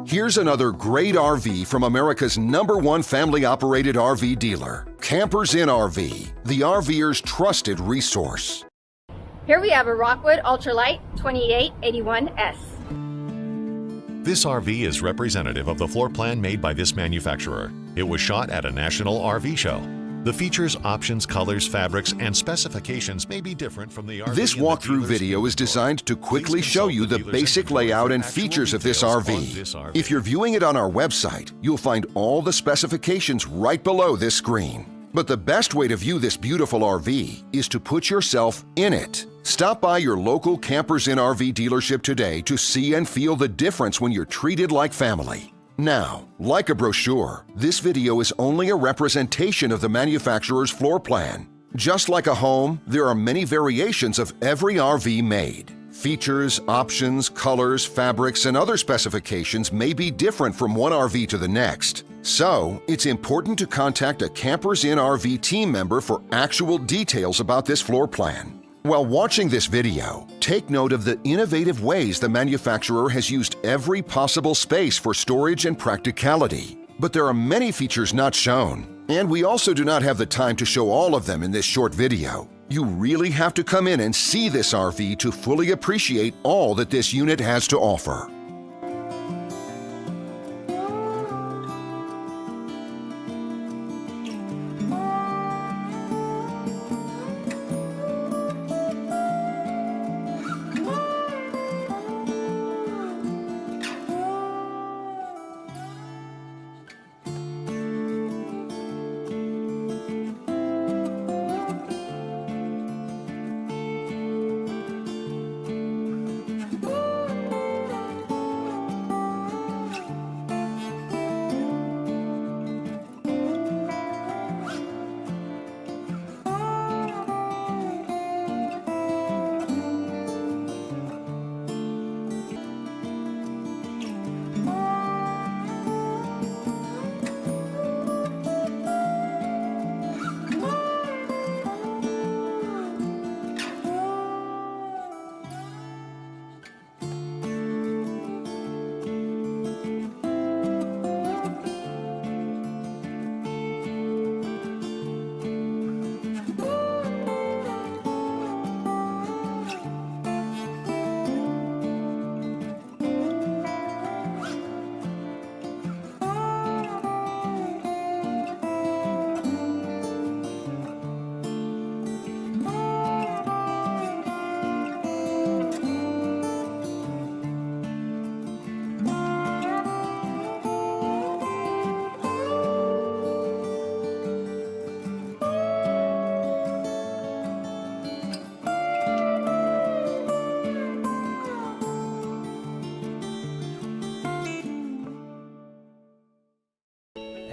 Here's another great RV from America's #1 family-operated RV dealer, Campers Inn RV, the RVer's trusted resource. Here we have a Rockwood Ultra Lite 2881S. This RV is representative of the floor plan made by this manufacturer. It was shot at a national RV show. The features, options, colors, fabrics, and specifications may be different from the RV. This walkthrough video is designed to quickly show you the basic layout and features of this RV. If you're viewing it on our website, you'll find all the specifications right below this screen. But the best way to view this beautiful RV is to put yourself in it. Stop by your local Campers Inn RV dealership today to see and feel the difference when you're treated like family. Now, like a brochure, this video is only a representation of the manufacturer's floor plan. Just like a home, there are many variations of every RV made. Features, options, colors, fabrics, and other specifications may be different from one RV to the next. So, it's important to contact a Campers Inn RV team member for actual details about this floor plan. While watching this video, take note of the innovative ways the manufacturer has used every possible space for storage and practicality. But there are many features not shown, and we also do not have the time to show all of them in this short video. You really have to come in and see this RV to fully appreciate all that this unit has to offer.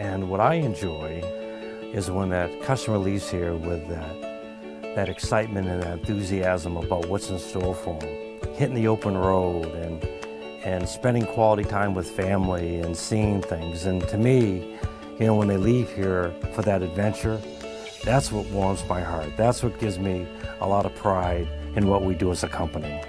And what I enjoy is when that customer leaves here with that excitement and that enthusiasm about what's in store for them. Hitting the open road and spending quality time with family and seeing things. And to me, you know, when they leave here for that adventure, that's what warms my heart. That's what gives me a lot of pride in what we do as a company.